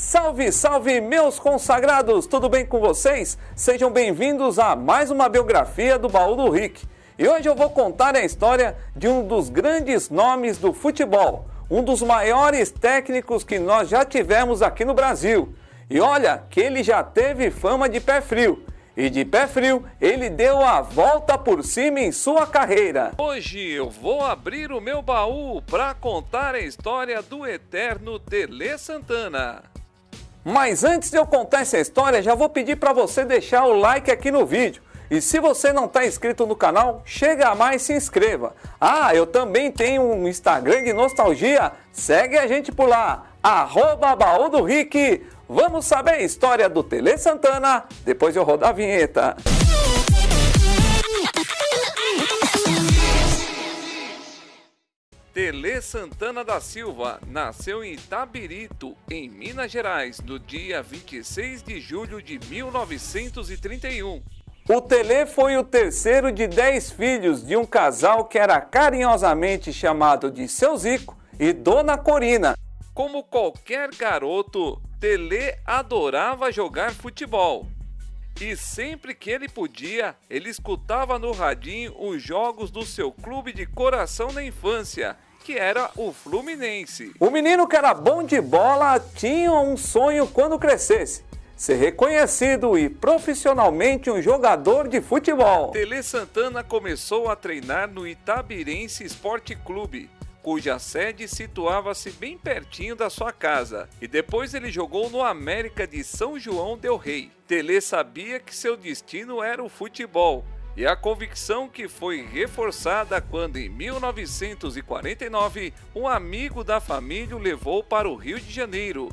Salve, salve, meus consagrados! Tudo bem com vocês? Sejam bem-vindos a mais uma biografia do Baú do Rick. E hoje eu vou contar a história de um dos grandes nomes do futebol, um dos maiores técnicos que nós já tivemos aqui no Brasil. E olha que ele já teve fama de pé frio. E de pé frio, ele deu a volta por cima em sua carreira. Hoje eu vou abrir o meu baú para contar a história do eterno Tele Santana. Mas antes de eu contar essa história, já vou pedir para você deixar o like aqui no vídeo. E se você não está inscrito no canal, chega mais e se inscreva. Ah, eu também tenho um Instagram de nostalgia, segue a gente por lá, @BaúDoRick. Vamos saber a história do Tele Santana, depois eu rodar a vinheta. Tele Santana da Silva nasceu em Itabirito, em Minas Gerais, no dia 26 de julho de 1931. O Tele foi o terceiro de 10 filhos de um casal que era carinhosamente chamado de Seu Zico e Dona Corina. Como qualquer garoto, Tele adorava jogar futebol. E sempre que ele podia, ele escutava no radinho os jogos do seu clube de coração na infância, que era o Fluminense. O menino que era bom de bola tinha um sonho quando crescesse: ser reconhecido e profissionalmente um jogador de futebol. Tele Santana começou a treinar no Itabirense Esporte Clube, cuja sede situava-se bem pertinho da sua casa, e depois ele jogou no América de São João del Rei. Tele sabia que seu destino era o futebol, e a convicção que foi reforçada quando em 1949 um amigo da família o levou para o Rio de Janeiro.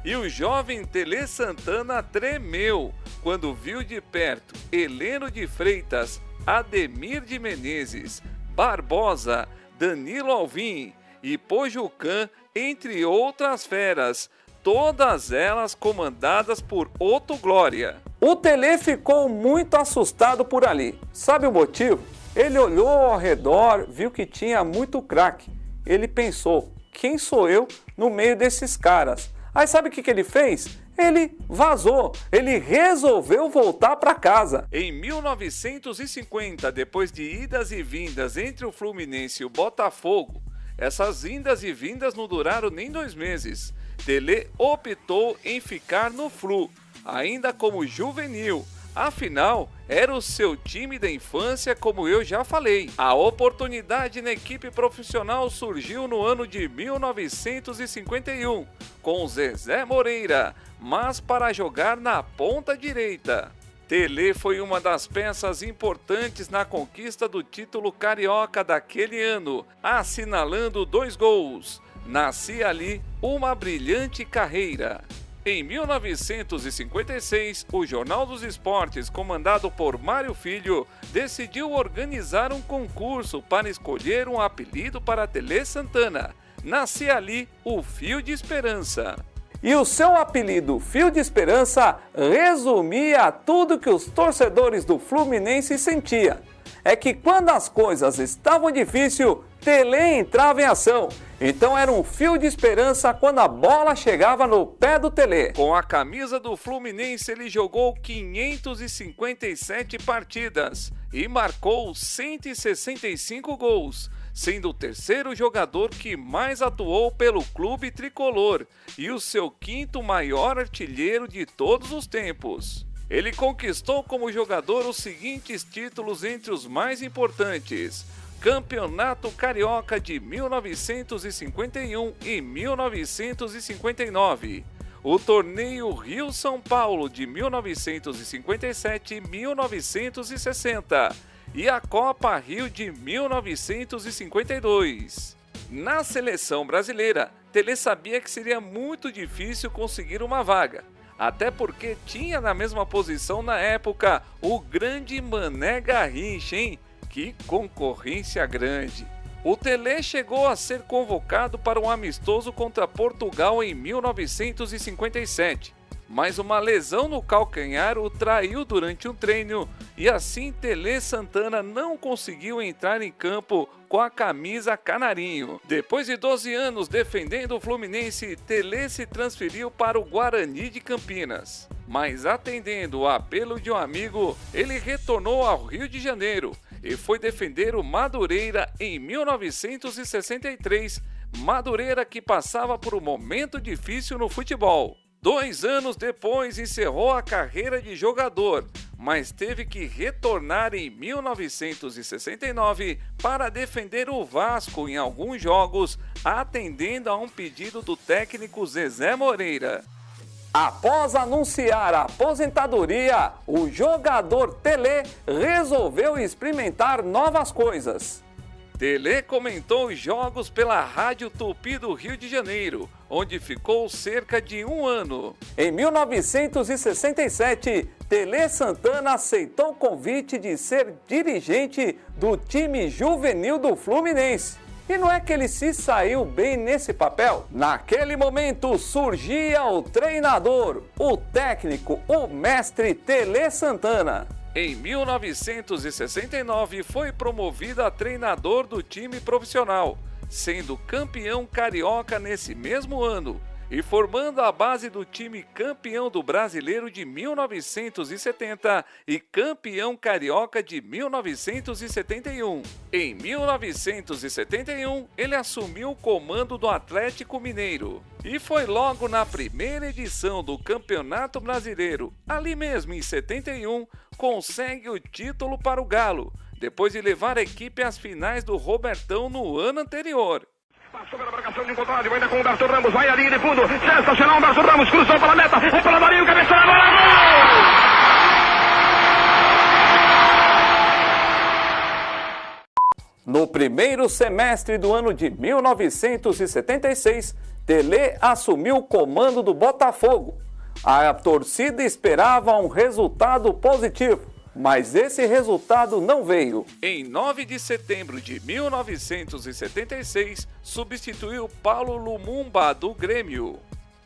E o jovem Tele Santana tremeu quando viu de perto Heleno de Freitas, Ademir de Menezes, Barbosa, Danilo Alvim e Pojucan, entre outras feras, todas elas comandadas por Otto Glória. O Tele ficou muito assustado por ali. Sabe o motivo? Ele olhou ao redor, viu que tinha muito craque. Ele pensou: quem sou eu no meio desses caras? Aí sabe o que ele fez? Ele vazou, ele resolveu voltar para casa. Em 1950, depois de idas e vindas entre o Fluminense e o Botafogo, essas indas e vindas não duraram nem 2 meses. Tele optou em ficar no Flu, ainda como juvenil. Afinal, era o seu time da infância, como eu já falei. A oportunidade na equipe profissional surgiu no ano de 1951, com Zezé Moreira, mas para jogar na ponta direita. Tele foi uma das peças importantes na conquista do título carioca daquele ano, assinalando 2 gols. Nascia ali uma brilhante carreira. Em 1956, o Jornal dos Esportes, comandado por Mário Filho, decidiu organizar um concurso para escolher um apelido para Tele Santana. Nascia ali o Fio de Esperança. E o seu apelido, Fio de Esperança, resumia tudo que os torcedores do Fluminense sentiam. É que quando as coisas estavam difíceis, Tele entrava em ação. Então era um fio de esperança quando a bola chegava no pé do Tele. Com a camisa do Fluminense, ele jogou 557 partidas e marcou 165 gols, sendo o terceiro jogador que mais atuou pelo clube tricolor e o seu 5º maior artilheiro de todos os tempos. Ele conquistou como jogador os seguintes títulos entre os mais importantes: Campeonato Carioca de 1951 e 1959, o Torneio Rio-São Paulo de 1957 e 1960 e a Copa Rio de 1952. Na seleção brasileira, Tele sabia que seria muito difícil conseguir uma vaga, até porque tinha na mesma posição na época o grande Mané Garrincha, hein? Que concorrência grande! O Tele chegou a ser convocado para um amistoso contra Portugal em 1957, mas uma lesão no calcanhar o traiu durante um treino e assim Tele Santana não conseguiu entrar em campo com a camisa canarinho. Depois de 12 anos defendendo o Fluminense, Tele se transferiu para o Guarani de Campinas. Mas atendendo o apelo de um amigo, ele retornou ao Rio de Janeiro e foi defender o Madureira em 1963, Madureira que passava por um momento difícil no futebol. 2 anos depois encerrou a carreira de jogador, mas teve que retornar em 1969 para defender o Vasco em alguns jogos, atendendo a um pedido do técnico Zezé Moreira. Após anunciar a aposentadoria, o jogador Tele resolveu experimentar novas coisas. Tele comentou os jogos pela Rádio Tupi do Rio de Janeiro, onde ficou cerca de 1 ano. Em 1967, Tele Santana aceitou o convite de ser dirigente do time juvenil do Fluminense. E não é que ele se saiu bem nesse papel? Naquele momento surgia o treinador, o técnico, o mestre Tele Santana. Em 1969 foi promovido a treinador do time profissional, sendo campeão carioca nesse mesmo ano e formando a base do time campeão do Brasileiro de 1970 e campeão carioca de 1971. Em 1971, ele assumiu o comando do Atlético Mineiro e foi logo na primeira edição do Campeonato Brasileiro, ali mesmo em 71, consegue o título para o Galo, depois de levar a equipe às finais do Robertão no ano anterior. Passou pela marcação de encontrado, ainda com o Humberto Ramos, vai a linha de fundo, sensacional, Humberto Ramos, cruzou pela meta, é pela Marinho, cabeçada, bola, gol! No primeiro semestre do ano de 1976, Tele assumiu o comando do Botafogo. A torcida esperava um resultado positivo, mas esse resultado não veio. Em 9 de setembro de 1976, substituiu Paulo Lumumba do Grêmio.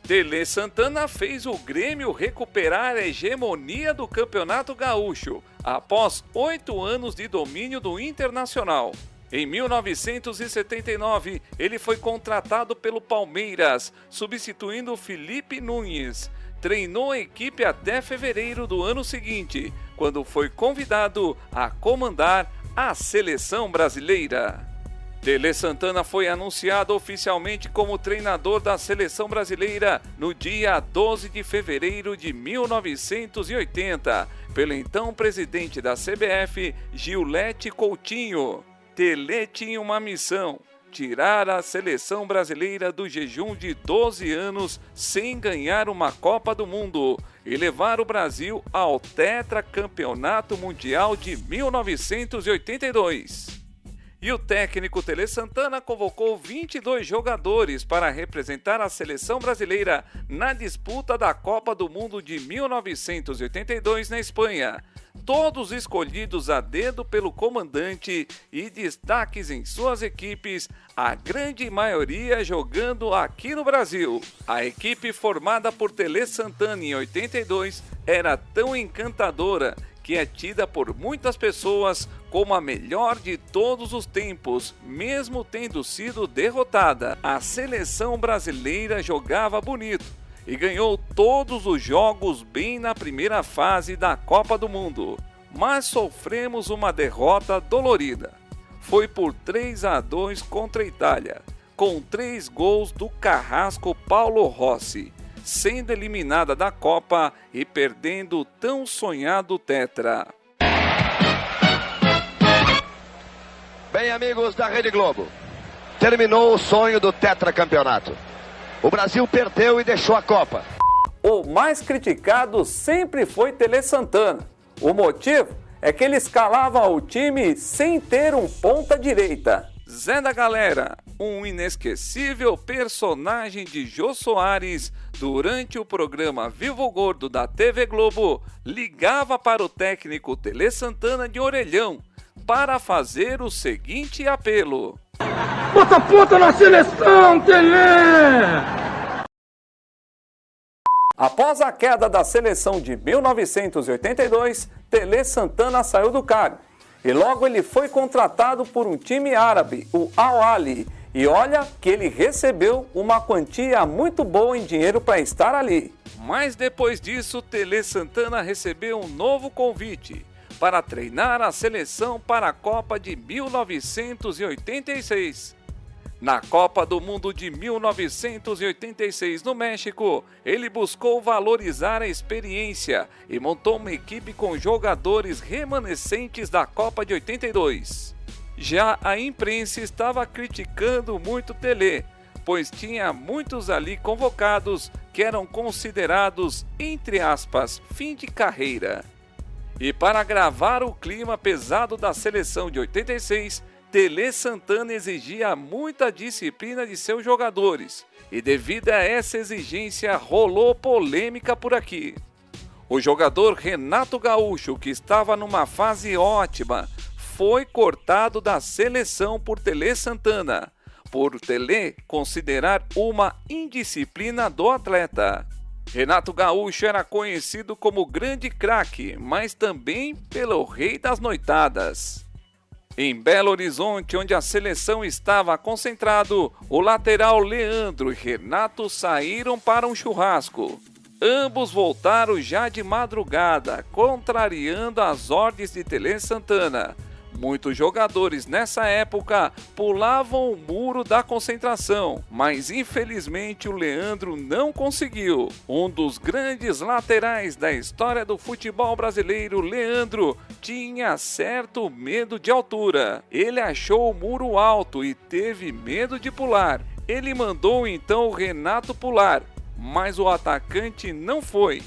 Tele Santana fez o Grêmio recuperar a hegemonia do Campeonato Gaúcho, após 8 anos de domínio do Internacional. Em 1979, ele foi contratado pelo Palmeiras, substituindo Felipe Nunes. Treinou a equipe até fevereiro do ano seguinte, quando foi convidado a comandar a seleção brasileira. Tele Santana foi anunciado oficialmente como treinador da seleção brasileira no dia 12 de fevereiro de 1980, pelo então presidente da CBF, Gilete Coutinho. Tele tinha uma missão: tirar a seleção brasileira do jejum de 12 anos sem ganhar uma Copa do Mundo e levar o Brasil ao tetracampeonato mundial de 1982. E o técnico Tele Santana convocou 22 jogadores para representar a seleção brasileira na disputa da Copa do Mundo de 1982 na Espanha. Todos escolhidos a dedo pelo comandante e destaques em suas equipes, a grande maioria jogando aqui no Brasil. A equipe formada por Tele Santana em 82 era tão encantadora que é tida por muitas pessoas como a melhor de todos os tempos, mesmo tendo sido derrotada. A seleção brasileira jogava bonito e ganhou todos os jogos bem na primeira fase da Copa do Mundo, mas sofremos uma derrota dolorida. Foi por 3-2 contra a Itália, com 3 gols do carrasco Paulo Rossi, sendo eliminada da Copa e perdendo o tão sonhado tetra. Bem, amigos da Rede Globo, terminou o sonho do tetracampeonato. O Brasil perdeu e deixou a Copa. O mais criticado sempre foi Tele Santana. O motivo é que ele escalava o time sem ter um ponta-direita. Zé da Galera, um inesquecível personagem de Jô Soares, durante o programa Vivo Gordo da TV Globo, ligava para o técnico Tele Santana de orelhão para fazer o seguinte apelo: bota ponta na seleção, Tele! Após a queda da seleção de 1982, Tele Santana saiu do cargo. E logo ele foi contratado por um time árabe, o Al Ahly. E olha que ele recebeu uma quantia muito boa em dinheiro para estar ali. Mas depois disso, Tele Santana recebeu um novo convite para treinar a seleção para a Copa de 1986. Na Copa do Mundo de 1986 no México, ele buscou valorizar a experiência e montou uma equipe com jogadores remanescentes da Copa de 82. Já a imprensa estava criticando muito Tele, pois tinha muitos ali convocados que eram considerados, entre aspas, fim de carreira. E para agravar o clima pesado da seleção de 86, Tele Santana exigia muita disciplina de seus jogadores, e devido a essa exigência rolou polêmica por aqui. O jogador Renato Gaúcho, que estava numa fase ótima, foi cortado da seleção por Tele Santana, por Tele considerar uma indisciplina do atleta. Renato Gaúcho era conhecido como grande craque, mas também pelo rei das noitadas. Em Belo Horizonte, onde a seleção estava concentrado, o lateral Leandro e Renato saíram para um churrasco. Ambos voltaram já de madrugada, contrariando as ordens de Tele Santana. Muitos jogadores nessa época pulavam o muro da concentração, mas infelizmente o Leandro não conseguiu. Um dos grandes laterais da história do futebol brasileiro, Leandro, tinha certo medo de altura. Ele achou o muro alto e teve medo de pular. Ele mandou então o Renato pular, mas o atacante não foi.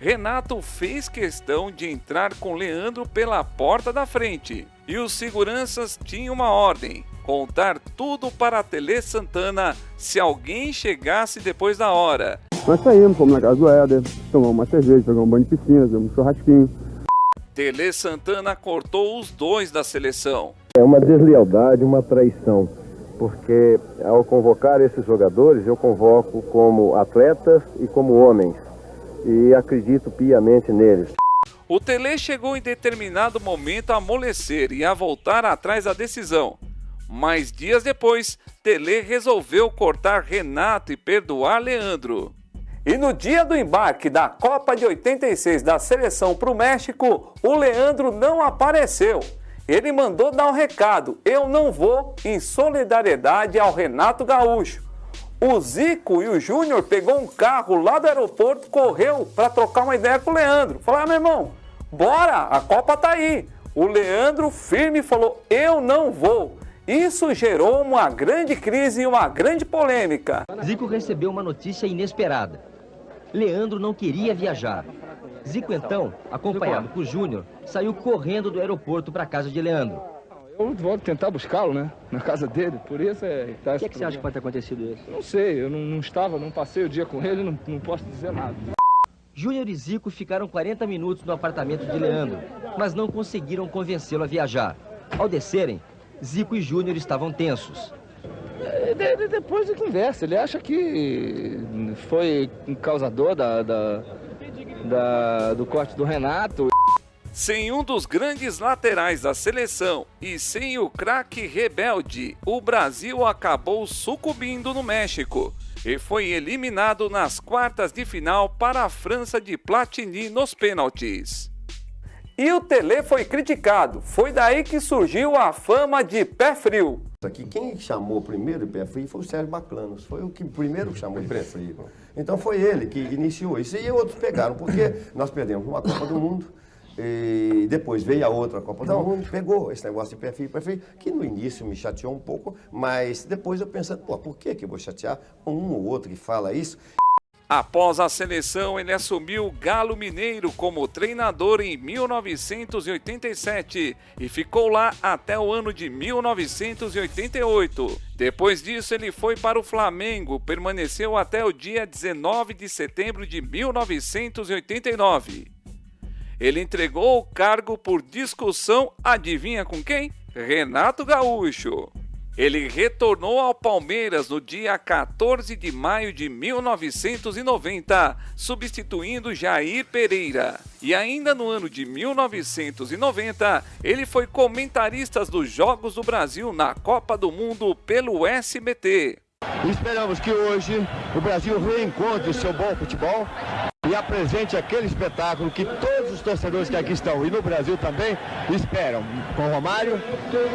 Renato fez questão de entrar com Leandro pela porta da frente. E os seguranças tinham uma ordem: contar tudo para Tele Santana se alguém chegasse depois da hora. Nós saímos, fomos na casa do Éder, tomamos uma cerveja, pegamos um banho de piscina, fizemos um churrasquinho. Tele Santana cortou os dois da seleção. É uma deslealdade, uma traição, porque ao convocar esses jogadores, eu convoco como atletas e como homens, e acredito piamente neles. O Tele chegou em determinado momento a amolecer e a voltar atrás da decisão. Mas dias depois, Tele resolveu cortar Renato e perdoar Leandro. E no dia do embarque da Copa de 86 da seleção para o México, o Leandro não apareceu. Ele mandou dar um recado: eu não vou, em solidariedade ao Renato Gaúcho. O Zico e o Júnior pegou um carro lá do aeroporto, correu para trocar uma ideia com o Leandro. Falaram: meu irmão, bora, a Copa tá aí. O Leandro firme falou: eu não vou. Isso gerou uma grande crise e uma grande polêmica. Zico recebeu uma notícia inesperada. Leandro não queria viajar. Zico então, acompanhado por Júnior, saiu correndo do aeroporto para a casa de Leandro. Eu vou tentar buscá-lo, né? Na casa dele, por isso é... O que você acha que pode ter acontecido isso? Não sei, eu não passei o dia com ele, não posso dizer nada. Júnior e Zico ficaram 40 minutos no apartamento de Leandro, mas não conseguiram convencê-lo a viajar. Ao descerem, Zico e Júnior estavam tensos. Depois de conversa, ele acha que foi um causador do corte do Renato. Sem um dos grandes laterais da seleção e sem o craque rebelde, o Brasil acabou sucumbindo no México e foi eliminado nas quartas de final para a França de Platini nos pênaltis. E o Tele foi criticado. Foi daí que surgiu a fama de pé frio. Aqui, quem chamou primeiro de pé frio foi o Sérgio Baclanos. Foi o que primeiro chamou de pé frio. Então foi ele que iniciou isso. E outros pegaram, porque nós perdemos uma Copa do Mundo. E depois veio a outra Copa do Mundo, pegou esse negócio de pé frio, que no início me chateou um pouco, mas depois eu pensando, por que eu vou chatear um ou outro que fala isso? Após a seleção, ele assumiu o Galo Mineiro como treinador em 1987 e ficou lá até o ano de 1988. Depois disso, ele foi para o Flamengo, permaneceu até o dia 19 de setembro de 1989. Ele entregou o cargo por discussão, adivinha com quem? Renato Gaúcho. Ele retornou ao Palmeiras no dia 14 de maio de 1990, substituindo Jair Pereira. E ainda no ano de 1990, ele foi comentarista dos Jogos do Brasil na Copa do Mundo pelo SBT. Esperamos que hoje o Brasil reencontre o seu bom futebol e apresente aquele espetáculo que todos os torcedores que aqui estão e no Brasil também esperam. Com o Romário,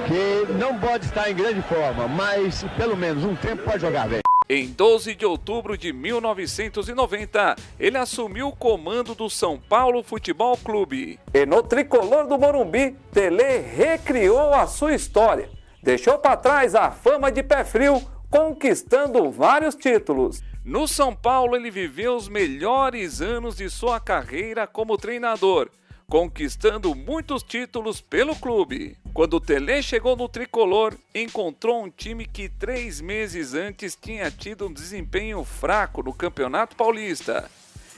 que não pode estar em grande forma, mas pelo menos um tempo pode jogar bem. Em 12 de outubro de 1990, ele assumiu o comando do São Paulo Futebol Clube. E no tricolor do Morumbi, Tele recriou a sua história. Deixou para trás a fama de pé frio, conquistando vários títulos. No São Paulo, ele viveu os melhores anos de sua carreira como treinador, conquistando muitos títulos pelo clube. Quando o Tele chegou no tricolor, encontrou um time que 3 meses antes tinha tido um desempenho fraco no Campeonato Paulista.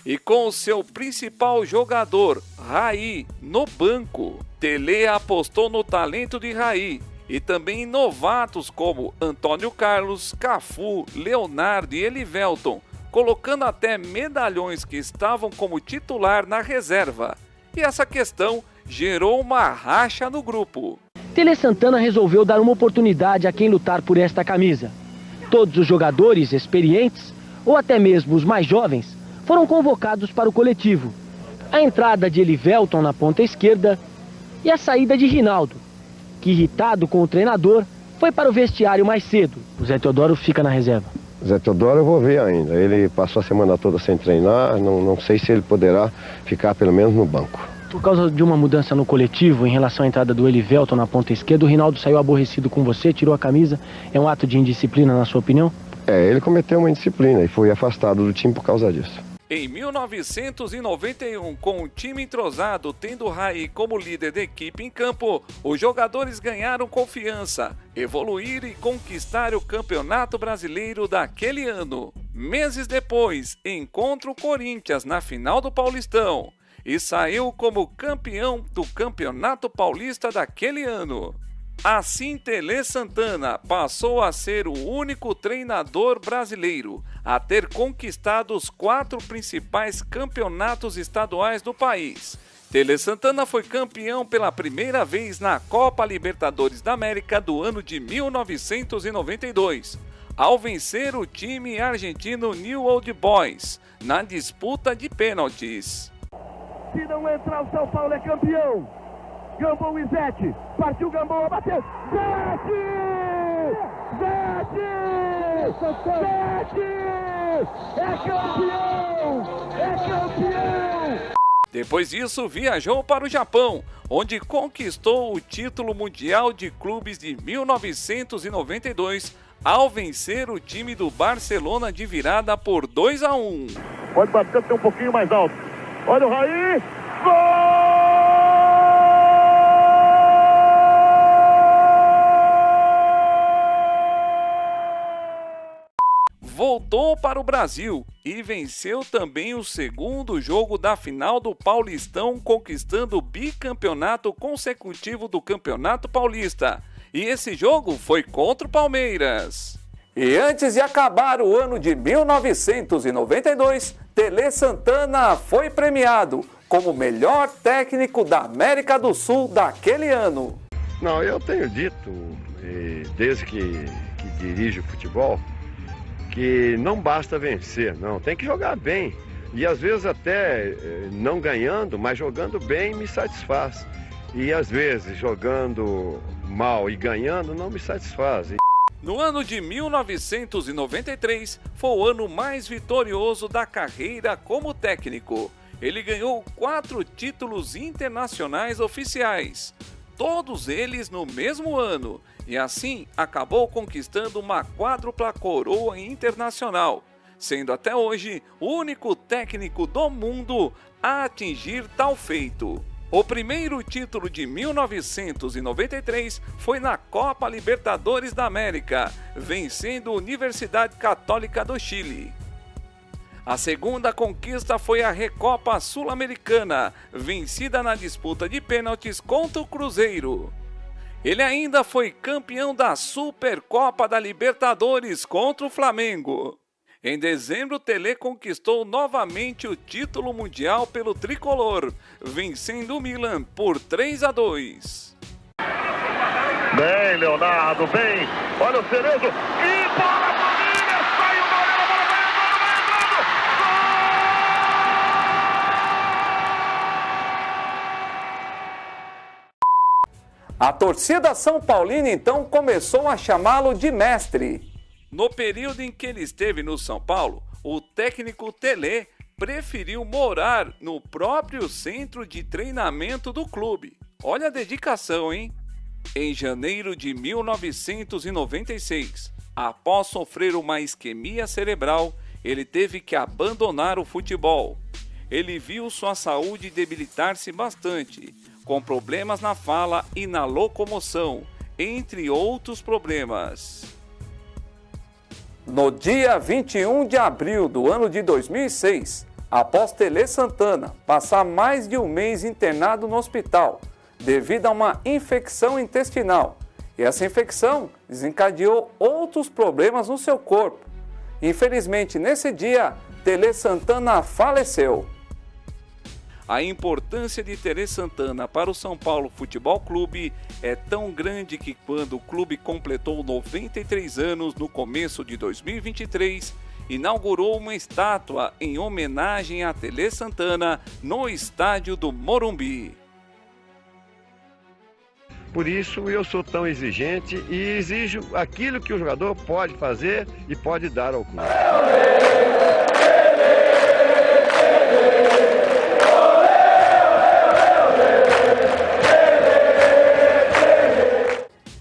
E com o seu principal jogador, Raí, no banco, Tele apostou no talento de Raí e também em novatos como Antônio Carlos, Cafu, Leonardo e Elivelton, colocando até medalhões que estavam como titular na reserva. E essa questão gerou uma racha no grupo. Tele Santana resolveu dar uma oportunidade a quem lutar por esta camisa. Todos os jogadores experientes, ou até mesmo os mais jovens, foram convocados para o coletivo. A entrada de Elivelton na ponta esquerda e a saída de Rinaldo, que, irritado com o treinador, foi para o vestiário mais cedo. O Zé Teodoro fica na reserva. Zé Teodoro eu vou ver ainda. Ele passou a semana toda sem treinar, não sei se ele poderá ficar pelo menos no banco. Por causa de uma mudança no coletivo em relação à entrada do Elivelton na ponta esquerda, o Rinaldo saiu aborrecido com você, tirou a camisa. É um ato de indisciplina, na sua opinião? Ele cometeu uma indisciplina e foi afastado do time por causa disso. Em 1991, com o time entrosado tendo Raí como líder da equipe em campo, os jogadores ganharam confiança, evoluíram e conquistaram o Campeonato Brasileiro daquele ano. Meses depois, encontra o Corinthians na final do Paulistão e saiu como campeão do Campeonato Paulista daquele ano. Assim, Tele Santana passou a ser o único treinador brasileiro a ter conquistado os 4 principais campeonatos estaduais do país. Tele Santana foi campeão pela primeira vez na Copa Libertadores da América do ano de 1992, ao vencer o time argentino New Old Boys na disputa de pênaltis. Se não entrar, o São Paulo é campeão. Gambou e Zete, partiu Gambou, bateu, Zete! É campeão! É campeão! Depois disso, viajou para o Japão, onde conquistou o título mundial de clubes de 1992, ao vencer o time do Barcelona de virada por 2-1. Pode bater até um pouquinho mais alto. Olha o Raí, gol! Voltou para o Brasil e venceu também o segundo jogo da final do Paulistão, conquistando o bicampeonato consecutivo do Campeonato Paulista. E esse jogo foi contra o Palmeiras. E antes de acabar o ano de 1992, Tele Santana foi premiado como o melhor técnico da América do Sul daquele ano. Não, eu tenho dito, desde que dirijo futebol, que não basta vencer, não, tem que jogar bem. E às vezes até não ganhando, mas jogando bem me satisfaz. E às vezes jogando mal e ganhando não me satisfaz. No ano de 1993, foi o ano mais vitorioso da carreira como técnico. Ele ganhou 4 títulos internacionais oficiais, todos eles no mesmo ano, e assim acabou conquistando uma quádrupla coroa internacional, sendo até hoje o único técnico do mundo a atingir tal feito. O primeiro título de 1993 foi na Copa Libertadores da América, vencendo a Universidade Católica do Chile. A segunda conquista foi a Recopa Sul-Americana, vencida na disputa de pênaltis contra o Cruzeiro. Ele ainda foi campeão da Supercopa da Libertadores contra o Flamengo. Em dezembro, Tele conquistou novamente o título mundial pelo tricolor, vencendo o Milan por 3-2. Bem, Leonardo, bem. Olha o Cerezo. E bola pro Milan. Sai o goleiro, a bola vai entrando. A torcida São Paulina então começou a chamá-lo de mestre. No período em que ele esteve no São Paulo, o técnico Tele preferiu morar no próprio centro de treinamento do clube. Olha a dedicação, hein? Em janeiro de 1996, após sofrer uma isquemia cerebral, ele teve que abandonar o futebol. Ele viu sua saúde debilitar-se bastante, com problemas na fala e na locomoção, entre outros problemas. No dia 21 de abril do ano de 2006, após Tele Santana passar mais de um mês internado no hospital devido a uma infecção intestinal, e essa infecção desencadeou outros problemas no seu corpo. Infelizmente, nesse dia, Tele Santana faleceu. A importância de Tele Santana para o São Paulo Futebol Clube é tão grande que quando o clube completou 93 anos no começo de 2023, inaugurou uma estátua em homenagem a Tele Santana no estádio do Morumbi. Por isso eu sou tão exigente e exijo aquilo que o jogador pode fazer e pode dar ao clube.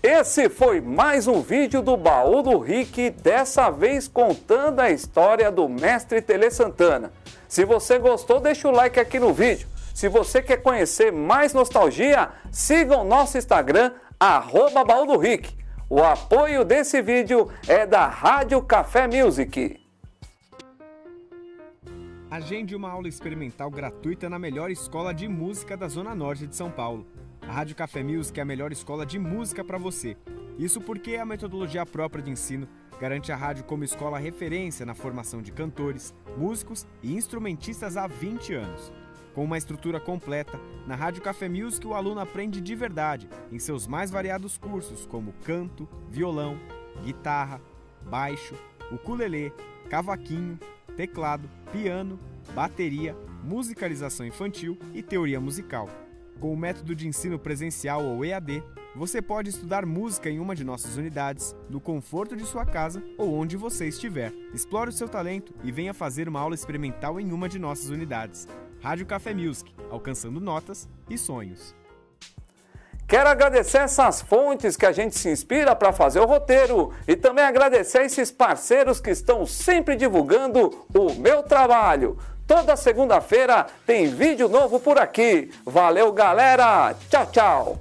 Esse foi mais um vídeo do Baú do Rick, dessa vez contando a história do mestre Tele Santana. Se você gostou, deixa o like aqui no vídeo. Se você quer conhecer mais nostalgia, siga o nosso Instagram, @Baú do Rick. O apoio desse vídeo é da Rádio Café Music. Agende uma aula experimental gratuita na melhor escola de música da Zona Norte de São Paulo. A Rádio Café Music é a melhor escola de música para você. Isso porque a metodologia própria de ensino garante a rádio como escola referência na formação de cantores, músicos e instrumentistas há 20 anos. Com uma estrutura completa, na Rádio Café Music o aluno aprende de verdade em seus mais variados cursos como canto, violão, guitarra, baixo, ukulele, cavaquinho, teclado, piano, bateria, musicalização infantil e teoria musical. Com o método de ensino presencial ou EAD, você pode estudar música em uma de nossas unidades, no conforto de sua casa ou onde você estiver. Explore o seu talento e venha fazer uma aula experimental em uma de nossas unidades. Rádio Café Music, alcançando notas e sonhos. Quero agradecer essas fontes que a gente se inspira para fazer o roteiro e também agradecer esses parceiros que estão sempre divulgando o meu trabalho. Toda segunda-feira tem vídeo novo por aqui. Valeu, galera! Tchau, tchau!